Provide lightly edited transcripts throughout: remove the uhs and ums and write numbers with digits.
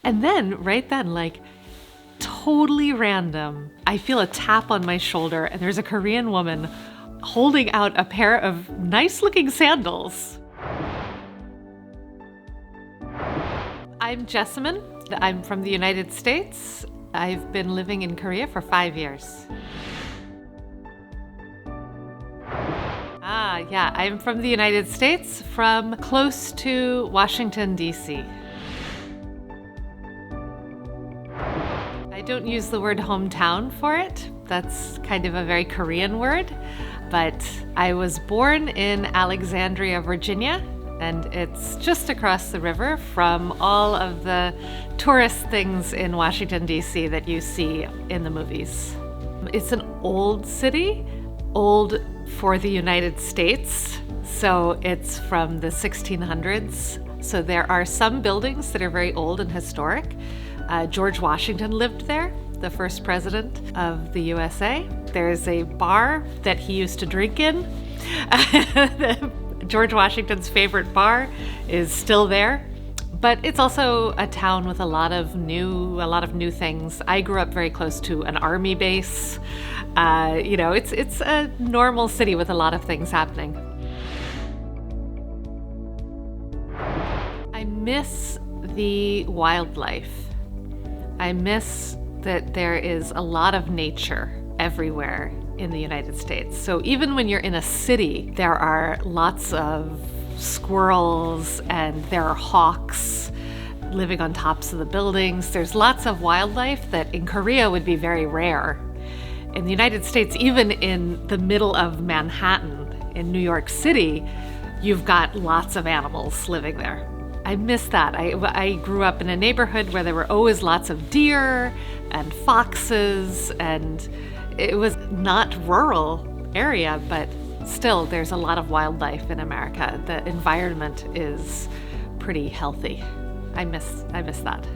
And then, right then, like totally random, I feel a tap on my shoulder and there's a Korean woman holding out a pair of nice looking sandals. I'm Jessamine. I'm from the United States. I've been living in Korea for 5 years. Yeah, I'm from the United States, from close to Washington, D.C. I don't use the word hometown for it. That's kind of a very Korean word. But I was born in Alexandria, Virginia, and it's just across the river from all of the tourist things in Washington, D.C. that you see in the movies. It's an old city, old for the United States, so it's from the 1600s. So there are some buildings that are very old and historic. George Washington lived there, the first president of the USA. There's a bar that he used to drink in. George Washington's favorite bar is still there. But it's also a town with a lot of new things. I grew up very close to an army base. It's a normal city with a lot of things happening. I miss the wildlife. I miss that there is a lot of nature everywhere in the United States. So even when you're in a city, there are lots of squirrels and there are hawks living on tops of the buildings. There's lots of wildlife that in Korea would be very rare. In the United States, even in the middle of Manhattan, in New York City, you've got lots of animals living there. I miss that. I grew up in a neighborhood where there were always lots of deer and foxes, and it was not rural area, but still there's a lot of wildlife in America. The environment is pretty healthy. I miss that.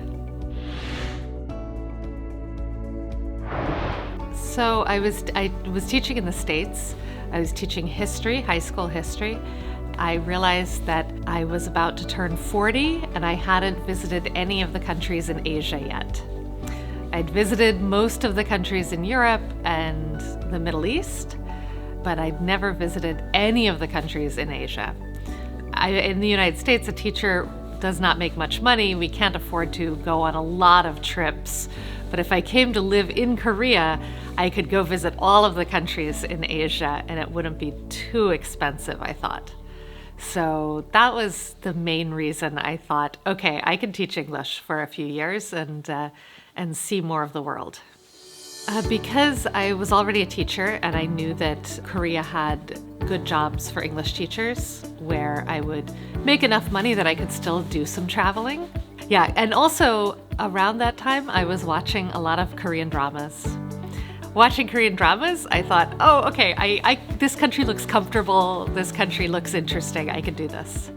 So I was teaching in the States. I was teaching history, high school history. I realized that I was about to turn 40 and I hadn't visited any of the countries in Asia yet. I'd visited most of the countries in Europe and the Middle East, but I'd never visited any of the countries in Asia. In the United States, a teacher does not make much money. We can't afford to go on a lot of trips. But if I came to live in Korea, I could go visit all of the countries in Asia and it wouldn't be too expensive, I thought. So that was the main reason I thought, okay, I can teach English for a few years and see more of the world. Because I was already a teacher and I knew that Korea had good jobs for English teachers where I would make enough money that I could still do some traveling. Yeah, and also around that time, I was watching a lot of Korean dramas. Watching Korean dramas, I thought, oh, okay, this country looks comfortable, this country looks interesting, I can do this.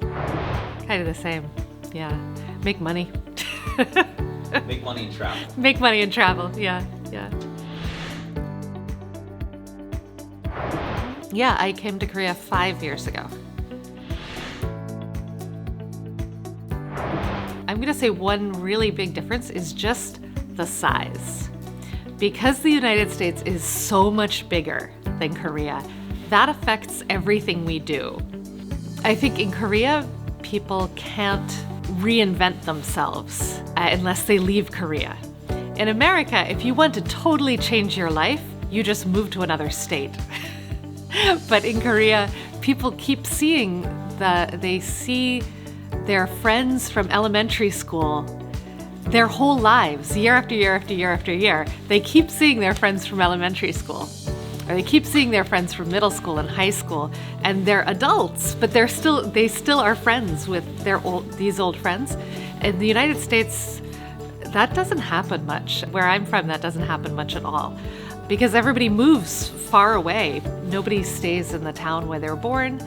Kind of the same, yeah. Make money. Make money and travel. Make money and travel, yeah. Yeah, I came to Korea 5 years ago. I'm gonna say one really big difference is just the size. Because the United States is so much bigger than Korea, that affects everything we do. I think in Korea, people can't reinvent themselves unless they leave Korea. In America, if you want to totally change your life, you just move to another state. But in Korea, people keep seeing they see their friends from elementary school their whole lives, year after year after year after year. They keep seeing their friends from elementary school, or they keep seeing their friends from middle school and high school, and they're adults, but they still are friends with these old friends. In the United States, that doesn't happen much. Where I'm from, that doesn't happen much at all, because everybody moves far away. Nobody stays in the town where they're born.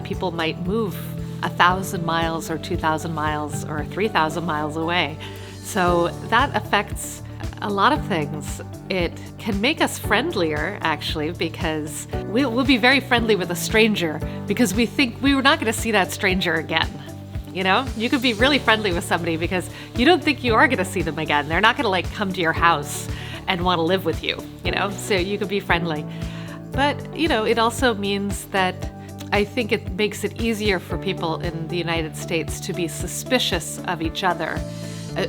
People might move 1,000 miles or 2,000 miles or 3,000 miles away. So that affects a lot of things. It can make us friendlier, actually, because we'll be very friendly with a stranger because we think we were not going to see that stranger again. You know, you could be really friendly with somebody because you don't think you are going to see them again. They're not going to like come to your house and want to live with you, you know, so you could be friendly. But, you know, it also means that I think it makes it easier for people in the United States to be suspicious of each other,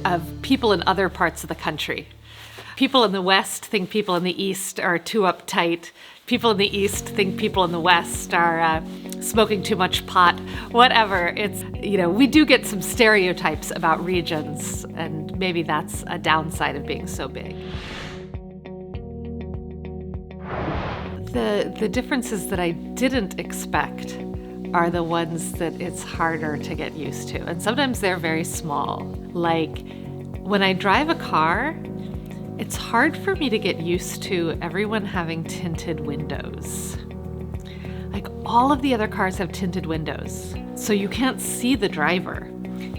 of people in other parts of the country. People in the West think people in the East are too uptight. People in the East think people in the West are smoking too much pot, whatever. It's, you know, we do get some stereotypes about regions, and maybe that's a downside of being so big. The differences that I didn't expect are the ones that it's harder to get used to. And sometimes they're very small. Like when I drive a car, it's hard for me to get used to everyone having tinted windows. Like all of the other cars have tinted windows, so you can't see the driver.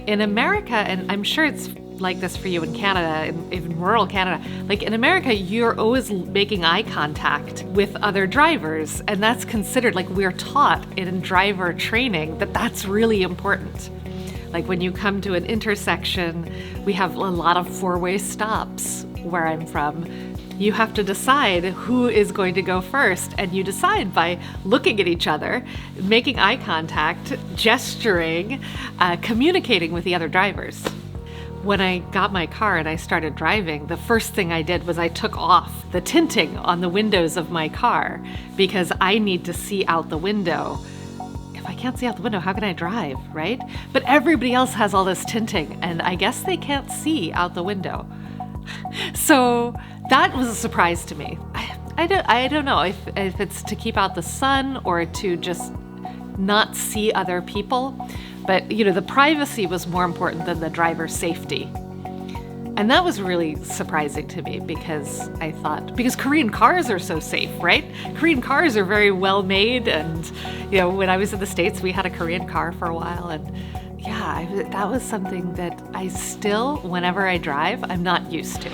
In America, and I'm sure it's like this for you in Canada, in rural Canada, like in America, you're always making eye contact with other drivers, and that's considered, like we're taught in driver training that that's really important. Like when you come to an intersection, we have a lot of four-way stops where I'm from. You have to decide who is going to go first, and you decide by looking at each other, making eye contact, gesturing, communicating with the other drivers. When I got my car and I started driving, the first thing I did was I took off the tinting on the windows of my car because I need to see out the window. If I can't see out the window, how can I drive, right? But everybody else has all this tinting, and I guess they can't see out the window. So that was a surprise to me. I don't know if it's to keep out the sun or to just not see other people. But, you know, the privacy was more important than the driver's safety. And that was really surprising to me because Korean cars are so safe, right? Korean cars are very well made. And, you know, when I was in the States, we had a Korean car for a while. And yeah, that was something that I still, whenever I drive, I'm not used to.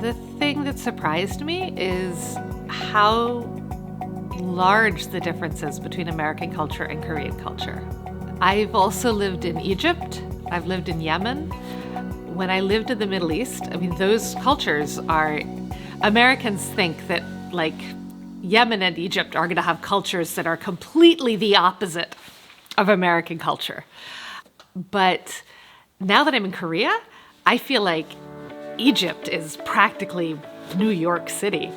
The thing that surprised me is how large the differences between American culture and Korean culture. I've also lived in Egypt. I've lived in Yemen. When I lived in the Middle East, I mean, those cultures are, Americans think that like Yemen and Egypt are going to have cultures that are completely the opposite of American culture. But now that I'm in Korea, I feel like Egypt is practically New York City.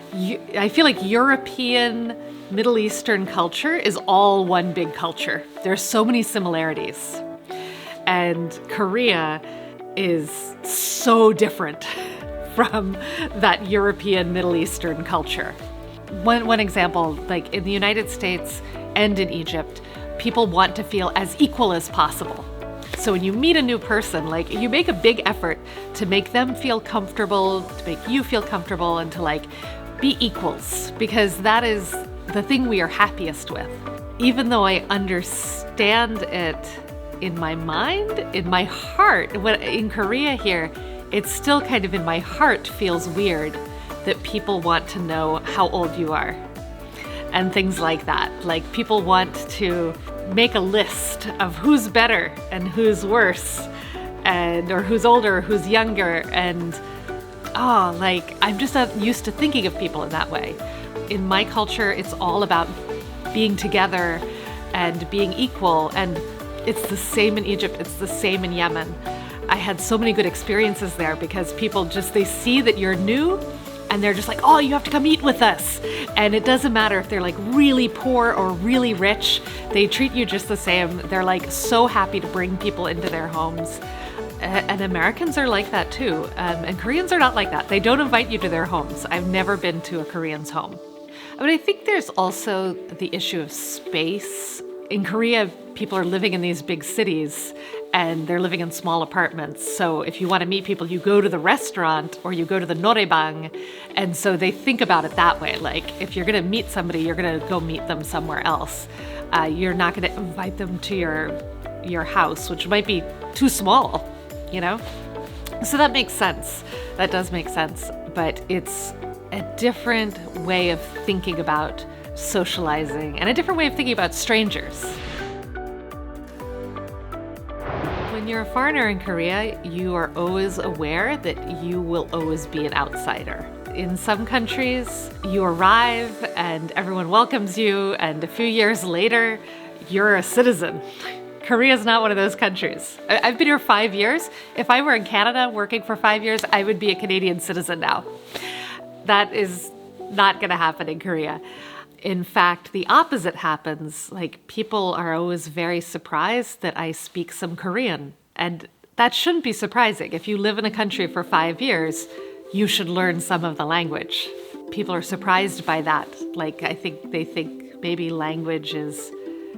I feel like European, Middle Eastern culture is all one big culture. There's so many similarities. And Korea is so different from that European, Middle Eastern culture. One example, like in the United States and in Egypt, people want to feel as equal as possible. So when you meet a new person, like you make a big effort to make them feel comfortable, to make you feel comfortable, and to like be equals, because that is the thing we are happiest with. Even though I understand it in my mind, in my heart, in Korea here, it's still kind of in my heart feels weird that people want to know how old you are and things like that. Like people want to make a list of who's better and who's worse, or who's older, or who's younger, and like I'm just not used to thinking of people in that way. In my culture, it's all about being together and being equal, and it's the same in Egypt, it's the same in Yemen. I had so many good experiences there because people they see that you're new and they're just like, oh, you have to come eat with us. And it doesn't matter if they're like really poor or really rich, they treat you just the same. They're like so happy to bring people into their homes. And Americans are like that too. And Koreans are not like that. They don't invite you to their homes. I've never been to a Korean's home. I mean, I think there's also the issue of space. In Korea, people are living in these big cities and they're living in small apartments. So if you want to meet people, you go to the restaurant or you go to the noraebang. And so they think about it that way. Like if you're going to meet somebody, you're going to go meet them somewhere else. You're not going to invite them to your house, which might be too small, you know? So that makes sense. That does make sense. But it's a different way of thinking about socializing and a different way of thinking about strangers. When you're a foreigner in Korea, you are always aware that you will always be an outsider. In some countries, you arrive and everyone welcomes you, and a few years later, you're a citizen. Korea is not one of those countries. I've been here 5 years. If I were in Canada working for 5 years, I would be a Canadian citizen now. That is not going to happen in Korea. In fact, the opposite happens. Like, people are always very surprised that I speak some Korean. And that shouldn't be surprising. If you live in a country for 5 years, you should learn some of the language. People are surprised by that. Like, I think they think maybe language is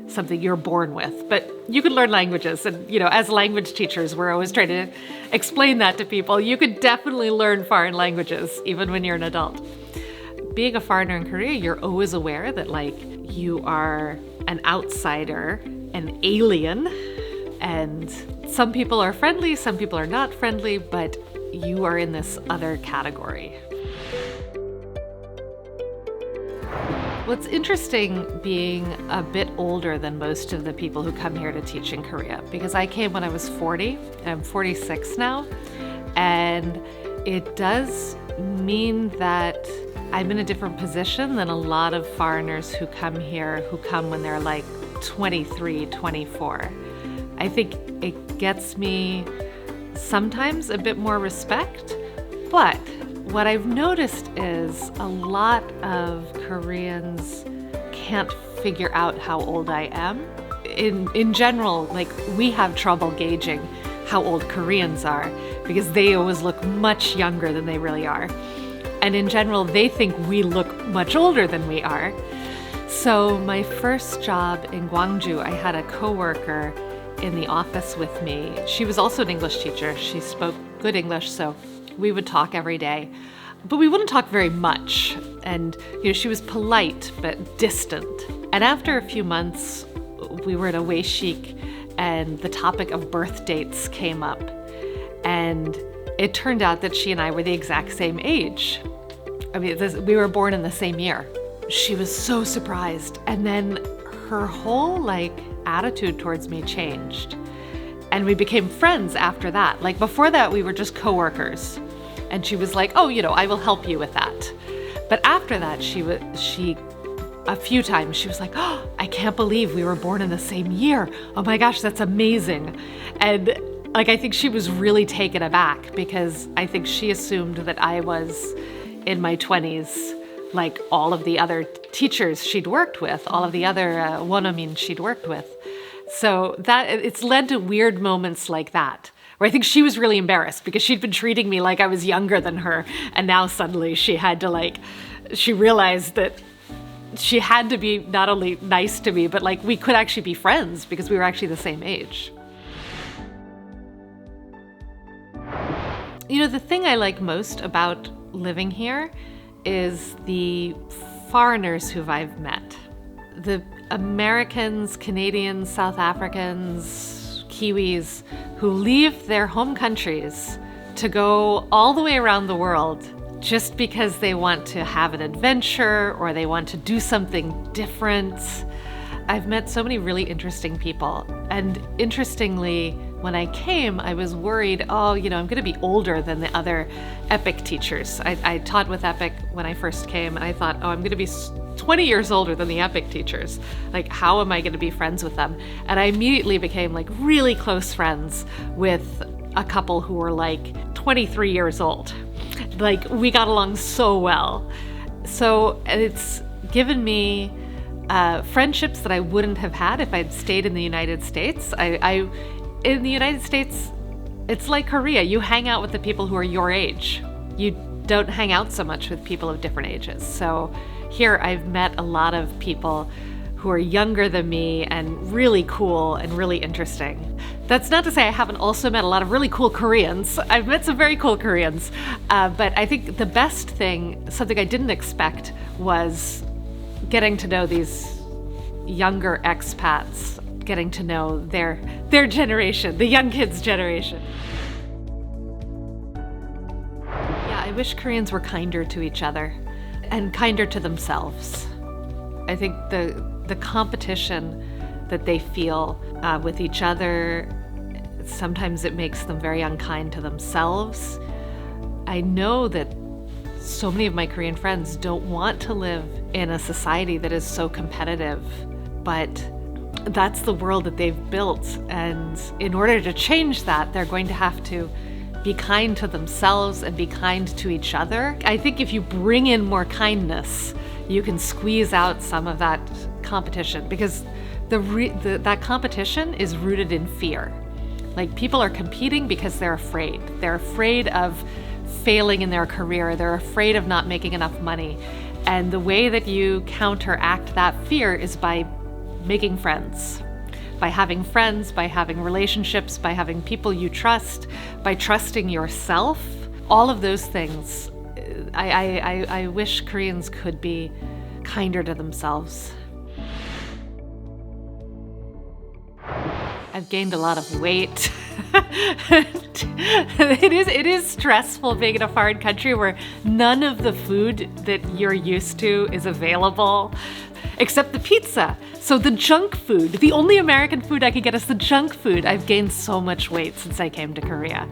something you're born with, but you can learn languages. And, as language teachers, we're always trying to explain that to people. You could definitely learn foreign languages, even when you're an adult. Being a foreigner in Korea, you're always aware that, you are an outsider, an alien, and some people are friendly, some people are not friendly, but you are in this other category. What's interesting being a bit older than most of the people who come here to teach in Korea, because I came when I was 40, and I'm 46 now, and it does mean that I'm in a different position than a lot of foreigners who come here, who come when they're 23, 24. I think it gets me sometimes a bit more respect, but what I've noticed is a lot of Koreans can't figure out how old I am. In general, we have trouble gauging how old Koreans are because they always look much younger than they really are. And in general, they think we look much older than we are. So my first job in Gwangju, I had a coworker in the office with me. She was also an English teacher. She spoke good English, so we would talk every day. But we wouldn't talk very much. And she was polite but distant. And after a few months, we were at a weishik, and the topic of birth dates came up. And it turned out that she and I were the exact same age. We were born in the same year. She was so surprised. And then her whole attitude towards me changed. And we became friends after that. Before that, we were just coworkers. And she was like, oh, I will help you with that. But after that, she a few times, she was like, oh, I can't believe we were born in the same year. Oh my gosh, that's amazing. And I think she was really taken aback because I think she assumed that I was in my 20s, like all of the other teachers she'd worked with, all of the other wonomin she'd worked with. So it's led to weird moments like that, where I think she was really embarrassed because she'd been treating me like I was younger than her. And now suddenly she had to she realized that she had to be not only nice to me, but we could actually be friends because we were actually the same age. The thing I like most about living here is the foreigners who I've met. The Americans, Canadians, South Africans, Kiwis who leave their home countries to go all the way around the world just because they want to have an adventure or they want to do something different. I've met so many really interesting people. And interestingly, when I came, I was worried, I'm going to be older than the other EPIC teachers. I taught with EPIC when I first came, and I thought, I'm going to be 20 years older than the EPIC teachers. How am I going to be friends with them? And I immediately became really close friends with a couple who were 23 years old. We got along so well. So it's given me friendships that I wouldn't have had if I'd stayed in the United States. In the United States, it's like Korea. You hang out with the people who are your age. You don't hang out so much with people of different ages. So here I've met a lot of people who are younger than me and really cool and really interesting. That's not to say I haven't also met a lot of really cool Koreans. I've met some very cool Koreans. But I think the best thing, something I didn't expect, was getting to know these younger expats, getting to know their generation, the young kids' generation. Yeah, I wish Koreans were kinder to each other and kinder to themselves. I think the competition that they feel with each other, Sometimes it makes them very unkind to themselves. I know that so many of my Korean friends don't want to live in a society that is so competitive, but that's the world that they've built. And in order to change that, they're going to have to be kind to themselves and be kind to each other. I think if you bring in more kindness, you can squeeze out some of that competition, because that competition is rooted in fear. Like, people are competing because they're afraid. They're afraid of failing in their career. They're afraid of not making enough money. And the way that you counteract that fear is by making friends. By having friends, by having relationships, by having people you trust, by trusting yourself. All of those things. I wish Koreans could be kinder to themselves. I've gained a lot of weight. It is stressful being in a foreign country where none of the food that you're used to is available, except the pizza. So the junk food, the only American food I could get is the junk food. I've gained so much weight since I came to Korea.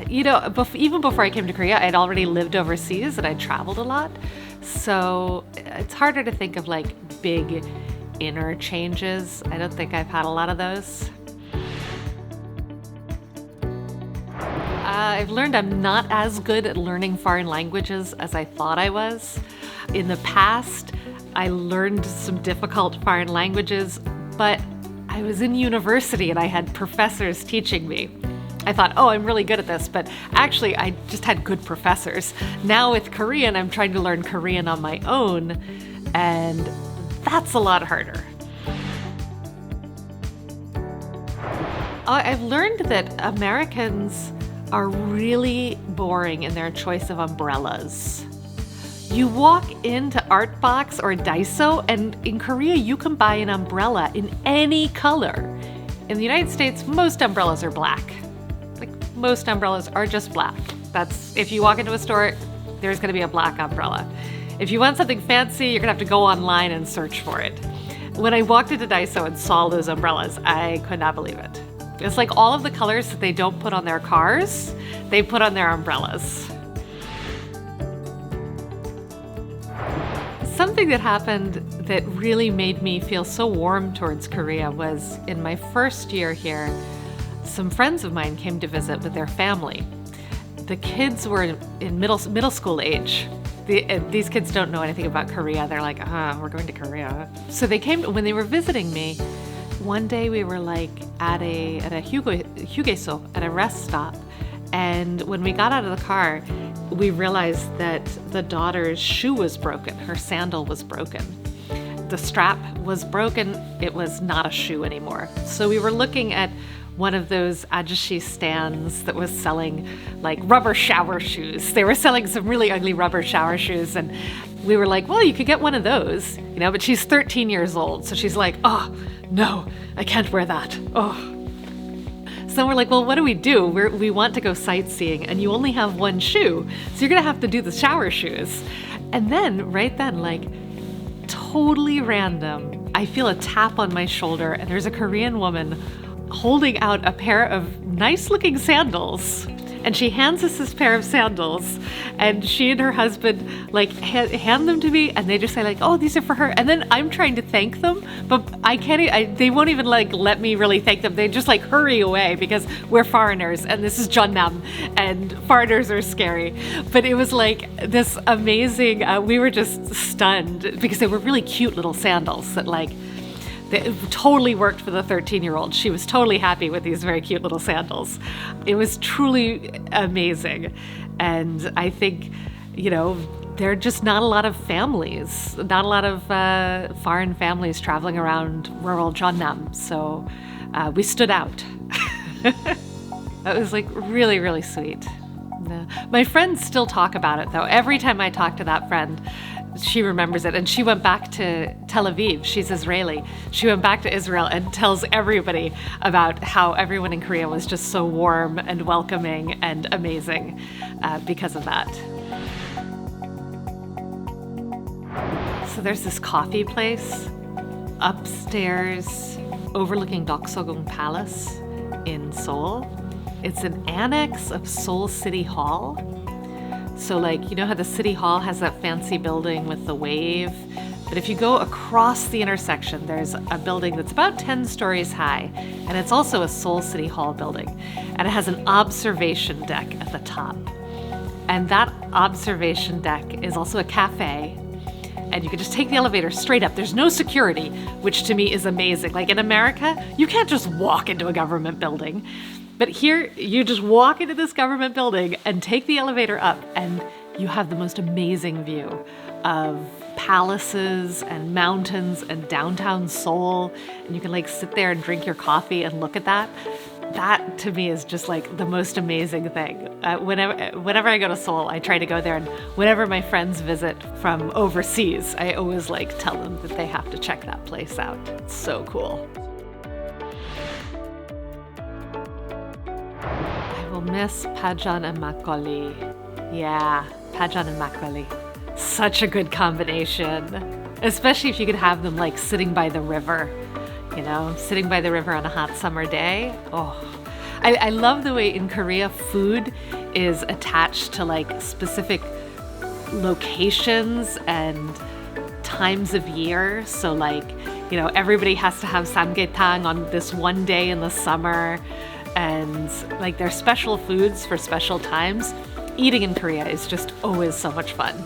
You know, even before I came to Korea, I'd already lived overseas and I traveled a lot. So it's harder to think of like big inner changes. I don't think I've had a lot of those. I've learned I'm not as good at learning foreign languages as I thought I was. In the past, I learned some difficult foreign languages, but I was in university and I had professors teaching me. I thought, oh, I'm really good at this, but actually I just had good professors. Now with Korean, I'm trying to learn Korean on my own, and that's a lot harder. I've learned that Americans are really boring in their choice of umbrellas. You walk into Artbox or Daiso, and in Korea you can buy an umbrella in any color. In the United States, most umbrellas are black. Like, most umbrellas are just black. That's, if you walk into a store, there's gonna be a black umbrella. If you want something fancy, you're gonna have to go online and search for it. When I walked into Daiso and saw those umbrellas, I could not believe it. It's like all of the colors that they don't put on their cars, they put on their umbrellas. Something that happened that really made me feel so warm towards Korea was in my first year here, some friends of mine came to visit with their family. The kids were in middle school age. These kids don't know anything about Korea. They're like, we're going to Korea. So they came, when they were visiting me, one day we were like at a 휴게소, at a rest stop, and when we got out of the car, we realized that the daughter's shoe was broken. Her sandal was broken. The strap was broken. It was not a shoe anymore. So we were looking at one of those ajashi stands that was selling like rubber shower shoes. They were selling some really ugly rubber shower shoes, and we were like, well, you could get one of those, you know, but she's 13 years old. So she's like, oh, no, I can't wear that. Oh. So we're like, well, what do? We want to go sightseeing, and you only have one shoe. So you're going to have to do the shower shoes. And then, right then, like, totally random, I feel a tap on my shoulder, and there's a Korean woman holding out a pair of nice-looking sandals. And she hands us this pair of sandals, and she and her husband like hand them to me, and they just say like, "Oh, these are for her." And then I'm trying to thank them, but I can't. They won't even like let me really thank them. They just like hurry away because we're foreigners, and this is Jeonnam, and foreigners are scary. But it was like this amazing. We were just stunned because they were really cute little sandals that like. It totally worked for the 13-year-old. She was totally happy with these very cute little sandals. It was truly amazing. And I think, you know, there are just not a lot of families, not a lot of foreign families traveling around rural Jeonnam. So we stood out. That was like really, really sweet. My friends still talk about it though. Every time I talk to that friend, she remembers it, and she went back to Tel Aviv. She's Israeli. She went back to Israel and tells everybody about how everyone in Korea was just so warm and welcoming and amazing because of that. So there's this coffee place upstairs overlooking Doksegung Palace, in Seoul. It's an annex of Seoul City Hall. So like, you know how the City Hall has that fancy building with the wave? But if you go across the intersection, there's a building that's about 10 stories high, and it's also a Seoul City Hall building. And it has an observation deck at the top. And that observation deck is also a cafe, and you can just take the elevator straight up. There's no security, which to me is amazing. Like in America, you can't just walk into a government building. But here, you just walk into this government building and take the elevator up, and you have the most amazing view of palaces and mountains and downtown Seoul. And you can like sit there and drink your coffee and look at that. That to me is just like the most amazing thing. Whenever I go to Seoul, I try to go there, and whenever my friends visit from overseas, I always like tell them that they have to check that place out. It's so cool. I will miss pajeon and makgeolli. Yeah, pajeon and makgeolli. Such a good combination, especially if you could have them like sitting by the river. You know, sitting by the river on a hot summer day. Oh, I love the way in Korea food is attached to like specific locations and times of year. So like, you know, everybody has to have samgyetang on this one day in the summer, and like there's special foods for special times. Eating in Korea is just always so much fun.